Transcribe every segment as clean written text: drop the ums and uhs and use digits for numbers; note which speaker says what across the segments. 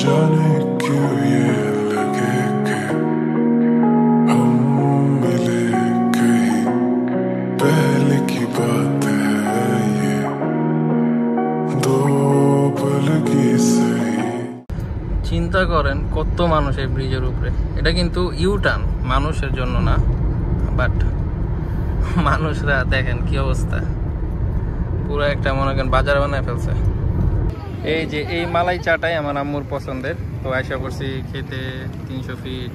Speaker 1: जाने क्यों ये लगे कि हम मिले कहीं पहले की बात है ये दो पल की सही।
Speaker 2: চিন্তা করেন কত মানুষ এই ব্রিজের উপরে। এটা কিন্তু ইউটার্ন, মানুষের জন্য না, বাট মানুষরা দেখেন কি অবস্থা, পুরো একটা মনে করেন বাজার বানায় ফেলছে। এই যে এই মালাই চাটাই আমার আম্মুর পছন্দের, তো আশা করছি খেতে 300 ফিট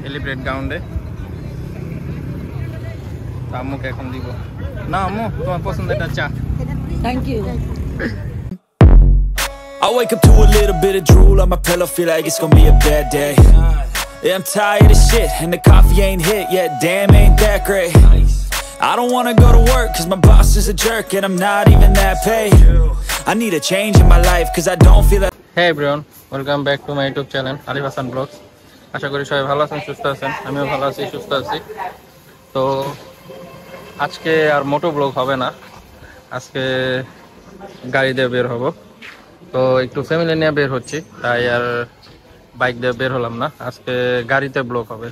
Speaker 2: এলিভেটেড গ্রাউন্ডে। তো আম্মুকে এখন দিব। না আম্মু, তোমার পছন্দেরটা চা।
Speaker 3: Thank you.
Speaker 4: I wake up to a little bit of drool on my pillow, feel like it's gonna be a bad day. Yeah, I'm tired of shit, and the coffee ain't hit yet, damn ain't that great. I don't wanna go to work, cause my boss is a jerk, and I'm not even that paid. I need a change in my life, cause I don't feel like...
Speaker 2: Hey everyone, welcome back to my YouTube channel, Arif Hassan Vlogs. আশা করি সবাই ভালো আছেন, সুস্থ আছেন। আমিও ভালো আছি, সুস্থ আছি। তো আজকে আর মোটো ব্লগ হবে না, আজকে গাড়ি দিয়ে বের হব। তো একটু ফ্যামিলি নিয়ে বের হচ্ছি, তাই আর বাইক দিয়ে বের হলাম না, আজকে গাড়িতে ব্লগ হবে।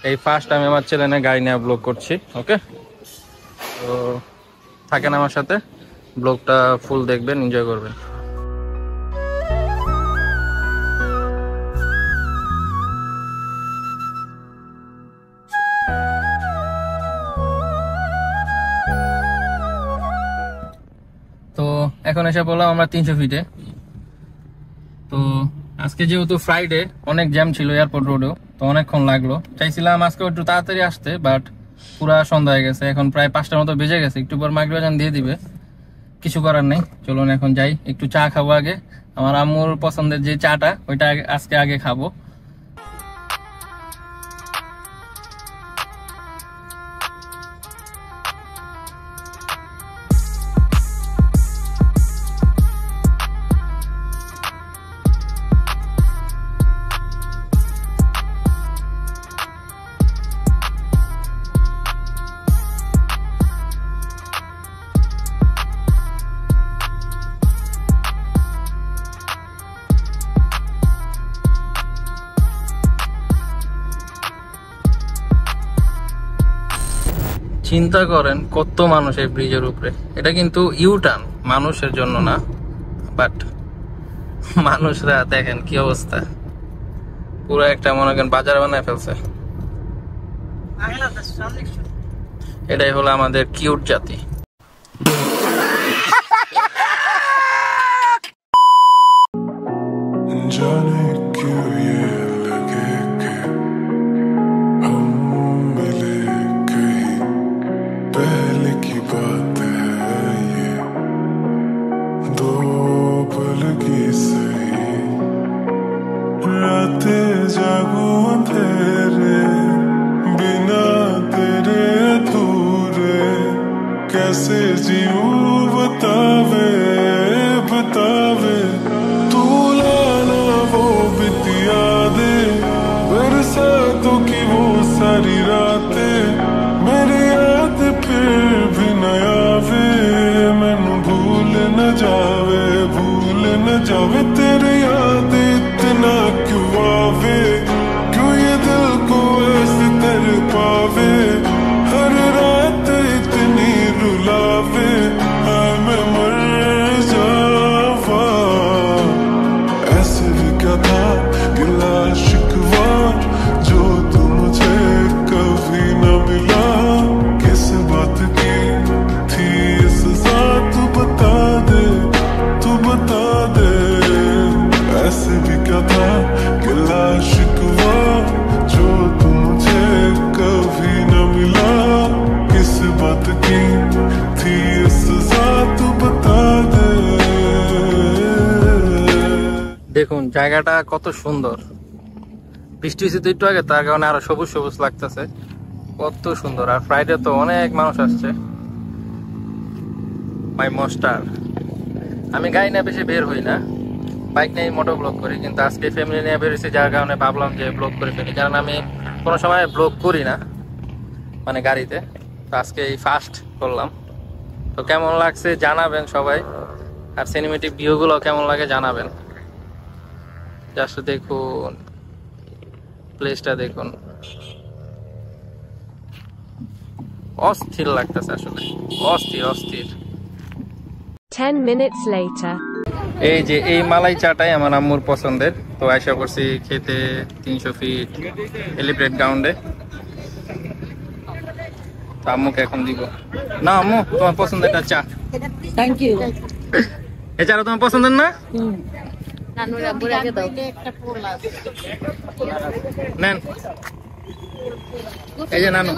Speaker 2: এই ফার্স্ট আমি আমার চ্যানেলে গাড়ি নিয়ে ব্লগ করছি। ওকে, তো থাকেন আমার সাথে, ব্লগটা ফুল দেখবেন, এনজয় করবেন। তো এখন এসে বললাম আমরা 300 ফিটে। তো আজকে যেহেতু ফ্রাইডে, অনেক জ্যাম ছিল এয়ারপোর্ট রোডেও, তো অনেকক্ষণ লাগলো। চাইছিলাম আজকে একটু তাড়াতাড়ি আসতে, বাট পুরা সন্ধ্যা হয়ে গেছে, এখন প্রায় 5টার মতো বেজে গেছে। একটু পর মাগরিব আজান দিয়ে দিবে, কিছু করার নেই। চলুন এখন যাই, একটু চা খাবো আগে। আমার আম্মুর পছন্দের যে চাটা, ওইটা আজকে আগে খাবো। চিন্তা করেন কত মানুষ এই ব্রিজের উপরে। এটা কিন্তু ইউটার্ন, মানুষের জন্য না, বাট মানুষরা দেখেন কি অবস্থা, পুরো একটা মনে করেন বাজার বানায় ফেলছে। এটাই হলো আমাদের কিউট জাতি।
Speaker 1: जाने क्यों ये लगे कि हम मिले कहीं पहले की बात है ये दो पल की सही। रातें जागूं अंधेरे बिना तेरे अधूरे, कैसे जीऊं बतावे बतावे। तू लाना वो बीती यादें, बरसातों की वो सारी रातें, मेरी याद फिर भी न आवे। मैनू भूल न जावे, भूल न जावे, तेरी याद इतना क्यों आवे, क्यों ये दिल को ऐसे तड़पावे, हर रात इतनी रुलावे। हाय मैं मर जावा, ऐसे भी क्या था गिला शिकवा, जो तू मुझे कभी न मिला, किस बात की थी ये सजा, तू बता दे, तू बता दे। ऐसे भी क्या था गिला शिकवा, जो तू मुझे कभी न मिला, किस बात की थी ये सजा, तू बता दे।
Speaker 2: দেখুন জায়গাটা কত সুন্দর, বৃষ্টি হয়েছে তো একটু আগে, তার কারণে আরো সবুজ সবুজ লাগতেছে, কত সুন্দর। আর ফ্রাইডে তো অনেক মানুষ আসছে। মাই মস্টার, আমি গাড়ি নিয়ে বেশি বের হই না, বাইক নিয়ে মোটো ব্লগ করি, কিন্তু আজকে ফ্যামিলি নিয়ে বের হয়েছি, যার কারণে ভাবলাম যে ব্লগ করে ফেলি, কারণ আমি কোনো সময় ব্লগ করি না মানে গাড়িতে। তো আজকে এই ফার্স্ট করলাম। তো কেমন লাগছে জানাবেন সবাই, আর সিনেমেটিক ভিউগুলো কেমন লাগে জানাবেন। জাস্ট দেখুন প্লেসটা, দেখুন অস্থির লাগতেছে আসলে, অস্থির অস্থির।
Speaker 3: 10 minutes later.
Speaker 2: এই যে এই মালাই চাটাই আমার আম্মুর পছন্দের, তো আশা করছি খেতে 300 ফিট এলিভেটেড গ্রাউন্ডে। তো আম্মুকে এখন দিব। না আম্মু, তোমার পছন্দের চা।
Speaker 5: Thank you.
Speaker 2: এই চাটা তোমার পছন্দের না? নেন, এই যে নানু।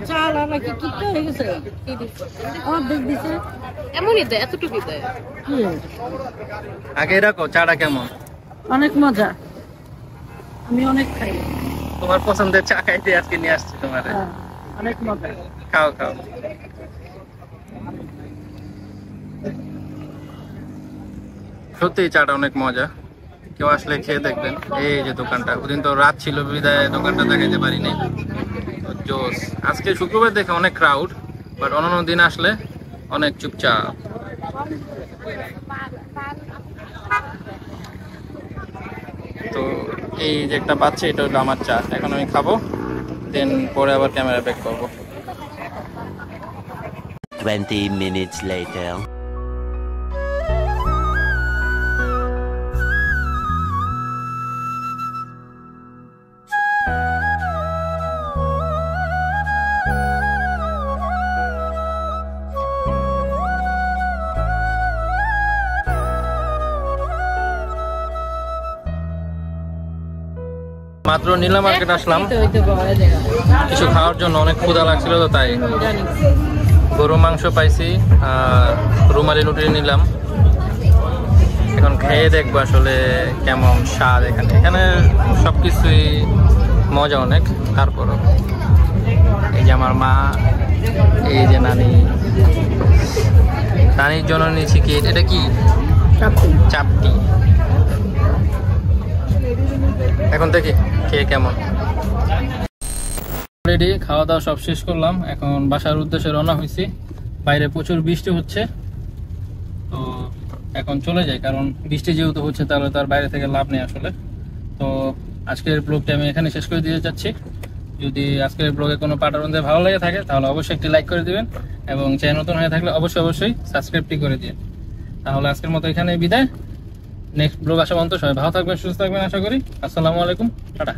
Speaker 5: চাল আমাকে কি হয়ে গেছে? অর্ধেক দিছে।
Speaker 6: এমনই দেয়, এতটুকুই দেয়।
Speaker 2: আগে রাখো, চাটা কেমন?
Speaker 5: অনেক মজা, আমি অনেক খাই।
Speaker 2: তোমার পছন্দের চা খাইতে আজকে নিয়ে আসছি তোমার।
Speaker 5: অনেক মজা।
Speaker 2: খাও খাও। সত্যি চাটা অনেক মজা, কেউ আসলে খেয়ে দেখবেন। এই যে দোকানটা, ওদিন তো রাত ছিল বিদায় দোকানটা দেখাইতে পারি নাই। জোস। আজকে শুক্রবার দেখে অনেক ক্রাউড, বাট অন্যান্য দিন আসলে অনেক চুপচাপ। তো এই যে একটা পাচ্ছে, এটা হলো আমার চা। এখন আমি খাবো, দেন পরে আবার ক্যামেরা ব্যাক করবো।
Speaker 7: 20 minutes later.
Speaker 2: মাত্র নীলা মার্কেট আসলাম কিছু খাওয়ার জন্য, অনেক ক্ষুধা লাগছিল, তো তাই গরু মাংস পাইছি আর রুমালি রুটি নিলাম। এখন খেয়ে দেখবো আসলে কেমন স্বাদ। এখানে এখানে সবকিছুই মজা অনেক। তারপরও এই যে আমার মা, এই যে নানি, নানির জন্য নিয়েছি কি, এটা কি চাপটি। এখন দেখি খেয়ে কেমন। অলরেডি খাওয়া দাওয়া সব শেষ করলাম, এখন বাসার উদ্দেশ্যে রওনা হয়েছি। বাইরে প্রচুর বৃষ্টি হচ্ছে, তো এখন চলে যাই, কারণ বৃষ্টি যেহেতু হচ্ছে তাহলে তার বাইরে থেকে লাভ নেই আসলে। তো আজকের ব্লগটা আমি এখানে শেষ করে দিতে চাচ্ছি। যদি আজকের ব্লগে কোনো পার্ট আপনাদের ভালো লেগে থাকে তাহলে অবশ্যই একটি লাইক করে দিবেন, এবং চ্যানেল নতুন হয়ে থাকলে অবশ্যই সাবস্ক্রাইবটি করে দিন। তাহলে আজকের মতো এখানে বিদায়। নেক্সট ব্লগ আসা পর্যন্ত সবাই ভালো থাকবেন, সুস্থ থাকবেন আশা করি। আসসালামু আলাইকুম, টাটা।